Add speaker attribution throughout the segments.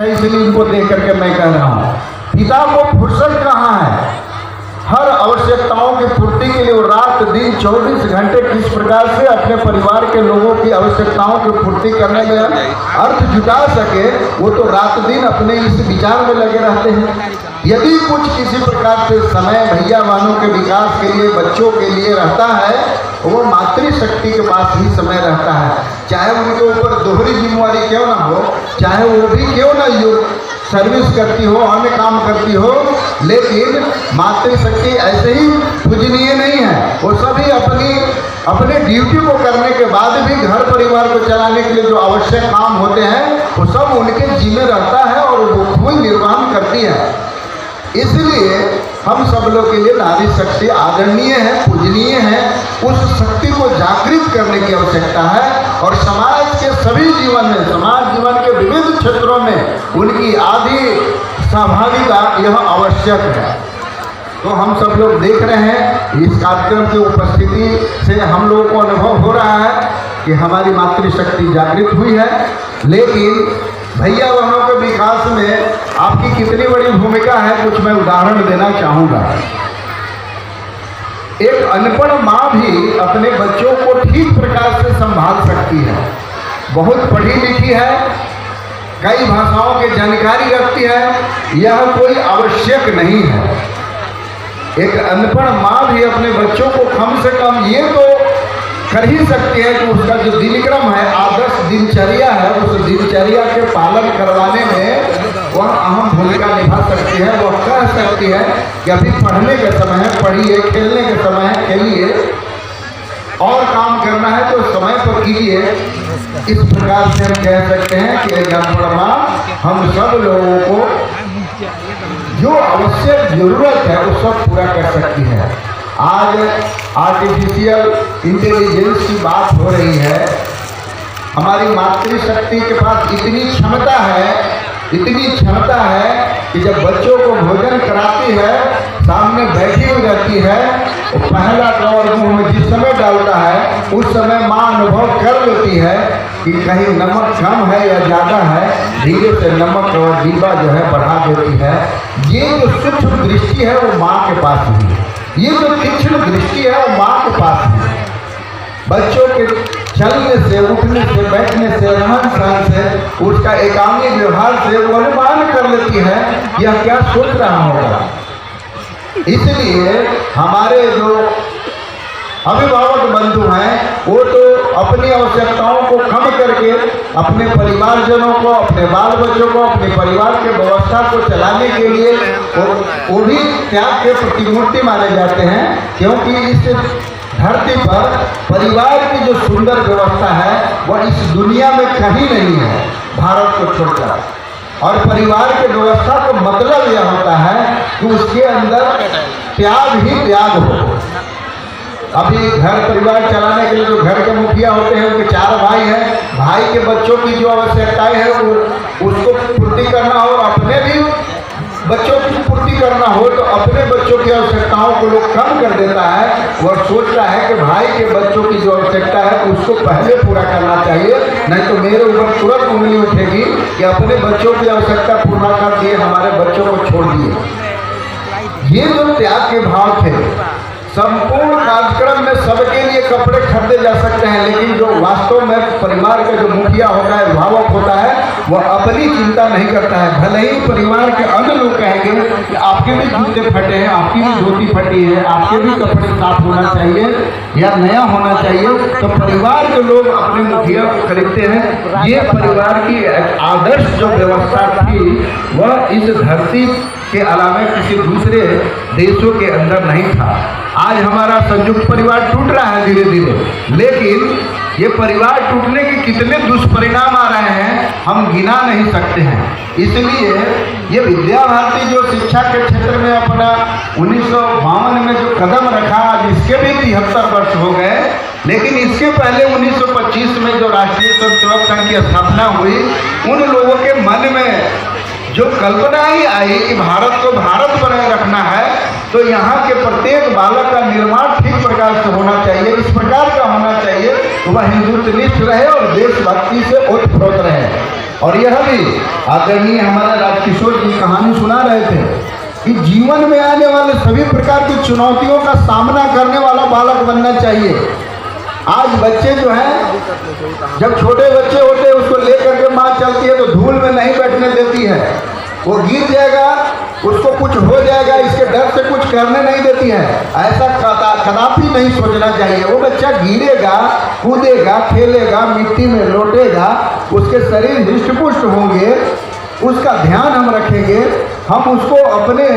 Speaker 1: इसलिए इनको देख करके मैं कह रहा हूँ, पिता को फुर्सत कहाँ है। हर आवश्यकताओं की पूर्ति के लिए वो रात दिन 24 घंटे किस प्रकार से अपने परिवार के लोगों की आवश्यकताओं की पूर्ति करने में अर्थ जुटा सके, वो तो रात दिन अपने इस विचार में लगे रहते हैं। यदि कुछ किसी प्रकार से समय भैया बहनों के विकास के लिए, बच्चों के लिए रहता है, वो मातृशक्ति के पास ही समय रहता है। चाहे उनके ऊपर दोहरी जिम्मेवारी क्यों ना हो, चाहे वो भी क्यों ना सर्विस करती हो, अन्य काम करती हो, लेकिन मातृशक्ति ऐसे ही पूजनीय नहीं है। वो सभी अपने ड्यूटी को करने के बाद भी घर परिवार को चलाने के लिए जो आवश्यक काम होते हैं वो सब उनके जिम्मे रहता है और वो खुद निर्वहन करती है। इसलिए हम सब लोग के लिए नारी शक्ति आदरणीय है, पूजनीय है। उस शक्ति को जागृत करने की आवश्यकता है और समाज के सभी जीवन में, समाज जीवन के विविध क्षेत्रों में उनकी आदि सहभागिता यह आवश्यक है। तो हम सब लोग देख रहे हैं, इस कार्यक्रम की उपस्थिति से हम लोगों को अनुभव हो रहा है कि हमारी मातृशक्ति जागृत हुई है। लेकिन भैया बहनों के विकास में आपकी कितनी बड़ी भूमिका है, कुछ मैं उदाहरण देना चाहूँगा। एक अनपढ़ माँ भी अपने बच्चों को ठीक प्रकार से संभाल सकती है। बहुत पढ़ी लिखी है, कई भाषाओं की जानकारी रखती है, यह कोई आवश्यक नहीं है। एक अनपढ़ माँ भी अपने बच्चों को कम से कम ये तो कर ही सकती है कि उसका जो दिनक्रम है, आदर्श दिनचर्या है, उस दिनचर्या के पालन करवाने में वह अहम भूमिका निभा सकती है। वह कह सकती है कि अभी पढ़ने का समय है, पढ़िए, खेलने का समय है, खेलिए, और काम करना है तो समय पर कीजिए। इस प्रकार से हम कह सकते हैं कि अनपढ़ माँ हम सब लोगों को जो आवश्यक जरूरत है वो सब पूरा कर सकती है। आज आर्टिफिशियल इंटेलिजेंस की बात हो रही है। हमारी मातृशक्ति के पास इतनी क्षमता है कि जब बच्चों को भोजन कराती है, सामने बैठी हुई रहती है, वो पहला कौर मुंह में जिस समय डालता है उस समय माँ अनुभव कर लेती है कि कहीं नमक कम है या ज़्यादा है, धीरे से नमक और डिब्बा जो है बढ़ा देती है। ये जो सूक्ष्म दृष्टि है वो माँ के पास ही है, ये जो तीक्ष्ण दृष्टि है वो माँ के पास ही है। बच्चों के चलने से, उठने से, बैठने से, रहन सहन से, उसका एकांगी व्यवहार से वो अनुमान कर लेती है यह क्या सोच रहा होगा। इसलिए हमारे जो अभिभावक बंधु हैं वो तो अपनी आवश्यकताओं को कम करके अपने परिवारजनों को, अपने बाल बच्चों को, अपने परिवार के व्यवस्था को चलाने के लिए वो भी त्याग के प्रतिमूर्ति माने जाते हैं। क्योंकि इस धरती पर परिवार की जो सुंदर व्यवस्था है वह इस दुनिया में कहीं नहीं है, भारत को छोड़कर। और परिवार की व्यवस्था का मतलब यह होता है कि उसके अंदर त्याग ही त्याग हो। अभी घर परिवार चलाने के लिए जो घर के मुखिया होते हैं उनके 4 भाई हैं, भाई के बच्चों की जो आवश्यकताएं हैं वो उसको पूर्ति करना हो, अपने भी बच्चों की पूर्ति करना हो तो अपने बच्चों की आवश्यकताओं को लोग कम कर देता है। वह सोचता है कि भाई के बच्चों की जो आवश्यकता है उसको पहले पूरा करना चाहिए, नहीं तो मेरे ऊपर तुरंत उंगली उठेगी कि अपने बच्चों की आवश्यकता पूरा कर दिए, हमारे बच्चों को छोड़ दिए। ये जो त्याग के भाव थे, संपूर्ण कार्यक्रम में सबके लिए कपड़े खरीदे जा सकते हैं, लेकिन जो वास्तव में परिवार का जो मुखिया होता है, अभिभावक होता है, वह अपनी चिंता नहीं करता है। भले ही परिवार के अन्य लोग कहेंगे कि आपके भी जूते फटे हैं, आपकी भी धोती फटी है, आपके भी कपड़े साफ होना चाहिए या नया होना चाहिए, तो परिवार के लोग अपने मुखिया को खरीदते हैं। ये परिवार की आदर्श जो व्यवस्था थी वह इस धरती के अलावा किसी दूसरे देशों के अंदर नहीं था। आज हमारा संयुक्त परिवार टूट रहा है धीरे धीरे, लेकिन ये परिवार टूटने के कितने दुष्परिणाम आ रहे हैं हम गिना नहीं सकते हैं। इसलिए ये विद्या भारती जो शिक्षा के क्षेत्र में अपना 1952 में जो कदम रखा, आज इसके भी 73 वर्ष हो गए, लेकिन इसके पहले 1925 में जो राष्ट्रीय स्वयंसेवक संघ की स्थापना हुई, उन लोगों के मन में जो कल्पना ही आई कि भारत को भारत बनाए रखना है, तो यहाँ के प्रत्येक बालक का निर्माण ठीक प्रकार से होना चाहिए, इस प्रकार का होना चाहिए तो वह हिंदुत्वनिष्ठ रहे और देशभक्ति से ओतप्रोत रहे। और यह भी आदरणीय हमारे राजकिशोर जी कहानी सुना रहे थे कि जीवन में आने वाले सभी प्रकार की चुनौतियों का सामना करने वाला बालक बनना चाहिए। आज बच्चे जो हैं, जब छोटे बच्चे होते हैं उसको लेकर के माँ चलती है तो धूल में नहीं बैठने देती है, वो गिर जाएगा, उसको कुछ हो जाएगा, इसके डर से कुछ करने नहीं देती है। ऐसा कदापि नहीं सोचना चाहिए। वो बच्चा गिरेगा, कूदेगा, खेलेगा, मिट्टी में लौटेगा, उसके शरीर हृष्ट-पुष्ट होंगे, उसका ध्यान हम रखेंगे, हम उसको अपने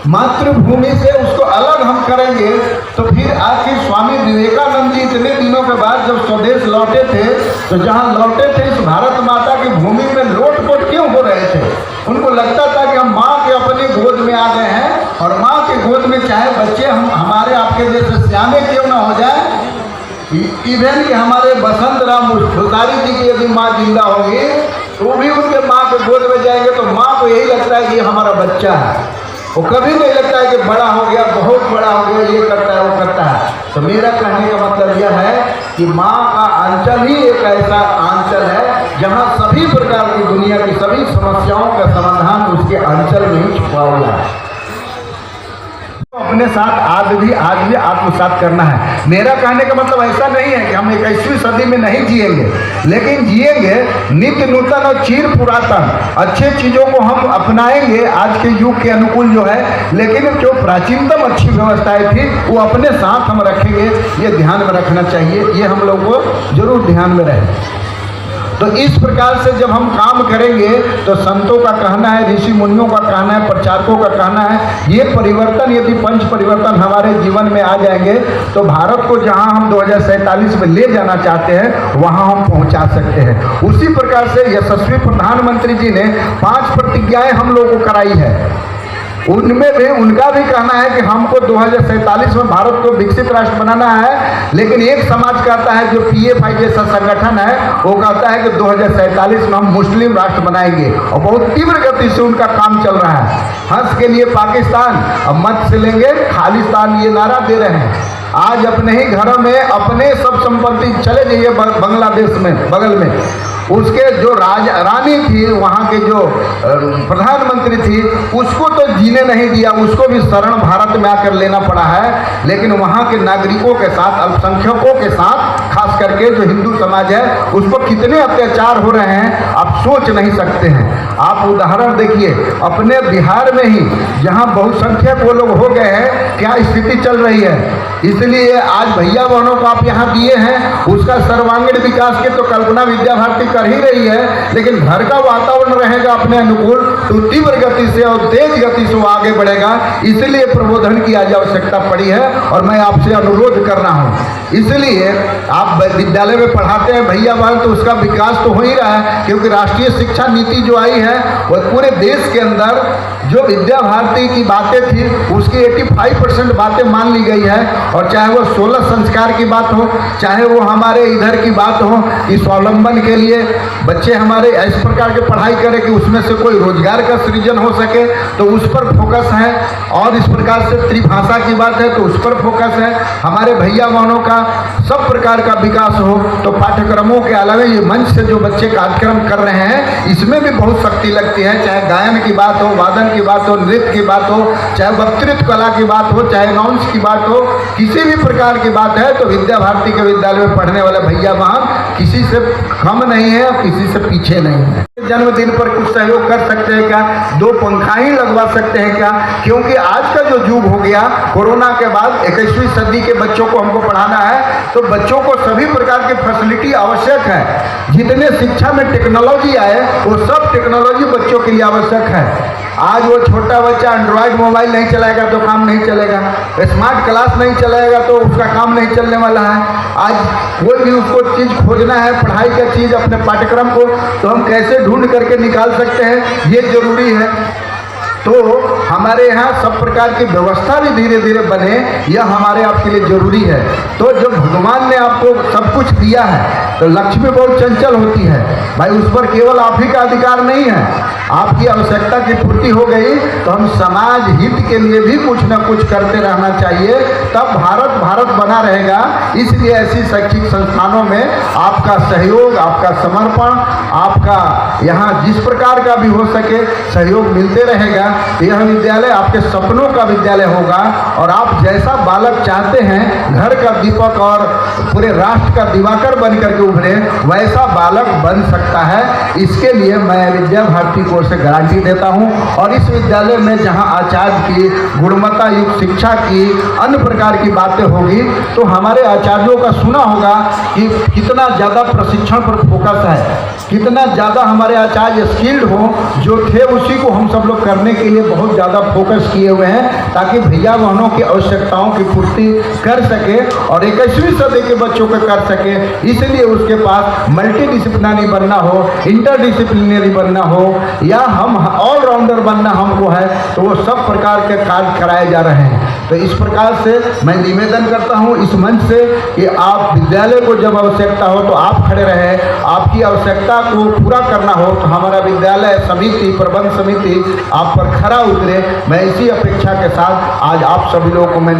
Speaker 1: मातृभूमि से उसको अलग हम करेंगे। तो फिर आखिर स्वामी विवेकानंद जी इतने दिनों के बाद जब स्वदेश लौटे थे, तो जहाँ लौटे थे इस भारत माता की भूमि में लोट-पोट क्यों हो रहे थे? उनको लगता था कि हम माँ के अपनी गोद में आ गए हैं, और माँ के गोद में चाहे बच्चे हम हमारे आपके जैसे श्यामे क्यों ना हो जाए, इवन कि हमारे बसंत राम खुलकारी जी की यदि माँ जिंदा होगी तो भी उनके माँ के गोद में जाएंगे तो माँ को यही लगता है कि ये हमारा बच्चा है। वो कभी नहीं लगता है कि बड़ा हो गया, बहुत बड़ा हो गया, ये करता है, वो करता है। तो मेरा कहने का मतलब यह है कि माँ का आंचल ही एक ऐसा आंचल है जहाँ सभी प्रकार की दुनिया की सभी समस्याओं का समाधान उसके आंचल में ही छुपा हुआ है। अपने साथ आज भी आत्मसात करना है। मेरा कहने का मतलब ऐसा नहीं है कि हम 21वीं सदी में नहीं जिएंगे, लेकिन जिएंगे नित्य नूतन और चिर पुरातन अच्छे चीज़ों को हम अपनाएंगे आज के युग के अनुकूल जो है, लेकिन जो प्राचीनतम अच्छी व्यवस्थाएं थी वो अपने साथ हम रखेंगे। ये ध्यान में रखना चाहिए, ये हम लोग को जरूर ध्यान में रहे। तो इस प्रकार से जब हम काम करेंगे तो संतों का कहना है, ऋषि मुनियों का कहना है, प्रचारकों का कहना है, ये परिवर्तन यदि पंच परिवर्तन हमारे जीवन में आ जाएंगे तो भारत को जहां हम 2047 में ले जाना चाहते हैं वहां हम पहुंचा सकते हैं। उसी प्रकार से यशस्वी प्रधानमंत्री जी ने 5 प्रतिज्ञाएं हम लोगों को कराई है। उनमें भी उनका भी कहना है कि हमको 2047 में भारत को विकसित राष्ट्र बनाना है, लेकिन एक समाज कहता है जो PFI जैसा संगठन है वो कहता है कि 2047 में हम मुस्लिम राष्ट्र बनाएंगे, और बहुत तीव्र गति से उनका काम चल रहा है। हंस के लिए पाकिस्तान, अब मत से लेंगे खालिस्तान, ये नारा दे रहे हैं। आज अपने ही घरों में अपने सब संपत्ति चले जाइए बांग्लादेश में बगल में, उसके जो रानी थी, वहाँ के जो प्रधानमंत्री थी, उसको तो जीने नहीं दिया, उसको भी शरण भारत में आकर लेना पड़ा है। लेकिन वहाँ के नागरिकों के साथ, अल्पसंख्यकों के साथ, खास करके जो हिंदू समाज है, उस पर कितने अत्याचार हो रहे हैं आप सोच नहीं सकते हैं। आप उदाहरण देखिए अपने बिहार में ही, जहाँ बहुसंख्यक वो लोग हो गए हैं, क्या स्थिति चल रही है। इसलिए आज भैया बहनों को आप यहाँ दिए हैं, उसका सर्वांगीण विकास की तो कल्पना विद्या भारती कर ही रही है, लेकिन घर का वातावरण रहेगा अपने अनुकूल तो तीव्र गति से और तेज गति से वो आगे बढ़ेगा। इसलिए प्रबोधन की आज आवश्यकता पड़ी है और मैं आपसे अनुरोध कर रहा हूँ। इसलिए आप विद्यालय में पढ़ाते हैं भैया बहन, तो उसका विकास तो हो ही रहा है, क्योंकि राष्ट्रीय शिक्षा नीति जो आई है है वह पूरे देश के अंदर जो विद्या भारती की बातें थी उसकी 85% बातें मान ली गई है। और चाहे वो 16 संस्कार की बात हो, चाहे वो हमारे इधर की बात हो कि स्वावलंबन के लिए बच्चे हमारे इस प्रकार की पढ़ाई करें कि उसमें से कोई रोजगार का सृजन हो सके, तो उस पर फोकस है। और इस प्रकार से त्रिभाषा की बात है तो उस पर फोकस है। हमारे भैया बहनों का सब प्रकार का विकास हो, तो पाठ्यक्रमों के अलावा ये मंच से जो बच्चे कार्यक्रम कर रहे हैं इसमें भी बहुत शक्ति लगती है। चाहे गायन की बात हो, वादन की बात हो, नृत्य की बात हो, चाहे वक्तृत्व कला की बात हो, चाहे अनाउंस की बात हो, किसी भी प्रकार की बात है तो विद्या भारती के विद्यालय में पढ़ने वाले भैया बहन किसी से कम नहीं है और किसी से पीछे नहीं है। जन्मदिन पर कुछ सहयोग कर सकते हैं क्या? 2 पंखा ही लगवा सकते हैं क्या? क्योंकि आज का जो युग हो गया कोरोना के बाद 21वीं सदी के बच्चों को हमको पढ़ाना है, तो बच्चों को सभी प्रकार की फैसिलिटी आवश्यक है। जितने शिक्षा में टेक्नोलॉजी आए वो सब टेक्नोलॉजी बच्चों के लिए आवश्यक है। आज वो छोटा बच्चा एंड्रॉयड मोबाइल नहीं चलाएगा तो काम नहीं चलेगा, स्मार्ट क्लास नहीं चलाएगा तो उसका काम नहीं चलने वाला है। आज कोई भी उसको चीज़ खोजना है, पढ़ाई का चीज़ अपने पाठ्यक्रम को, तो हम कैसे ढूंढ करके निकाल सकते हैं, ये जरूरी है। तो हमारे यहाँ सब प्रकार की व्यवस्था भी धीरे धीरे बने, यह हमारे आपके लिए जरूरी है। तो जब भगवान ने आपको सब कुछ दिया है तो लक्ष्मी बहुत चंचल होती है भाई, उस पर केवल आप ही का अधिकार नहीं है। आपकी आवश्यकता की पूर्ति हो गई तो हम समाज हित के लिए भी कुछ न कुछ करते रहना चाहिए, तब भारत भारत बना रहेगा। इसलिए ऐसी शैक्षिक संस्थानों में आपका सहयोग, आपका समर्पण, आपका यहाँ जिस प्रकार का भी हो सके सहयोग मिलते रहेगा। यह विद्यालय आपके सपनों का विद्यालय होगा और आप जैसा बालक चाहते हैं घर का दीपक और पूरे राष्ट्र का दिवाकर बन करके उभरे, वैसा बालक बन सकता है। इसके लिए मैं विद्या भारती को से गारंटी देता हूं। और इस विद्यालय में जहां आचार्य की गुणवत्ता युक्त शिक्षा की अन्य प्रकार की बातें होगी, तो हमारे आचार्यों का सुना होगा कि कितना ज़्यादा प्रशिक्षण पर फोकस है, कितना ज़्यादा हमारे आचार्य स्किल्ड हो, जो थे उसी को हम सब लोग करने के लिए बहुत ज़्यादा फोकस किए हुए हैं, ताकि भैया बहनों की आवश्यकताओं की पूर्ति कर सके और 21वीं सदी के बच्चों को कर सके। इसलिए उसके पास मल्टी डिसिप्लिनरी बनना हो, इंटरडिसिप्लिनरी बनना हो, या हम ऑलराउंडर बनना हमको है, तो वो सब प्रकार के कार्य कराए जा रहे हैं। तो इस प्रकार से मैं निवेदन करता हूँ इस मंच से कि आप विद्यालय को जब आवश्यकता हो तो आप खड़े रहें, आपकी आवश्यकता को पूरा करना हो तो हमारा विद्यालय समिति, प्रबंध समिति आप पर खरा उतरे। मैं इसी अपेक्षा के साथ आज आप सभी लोगों को मैं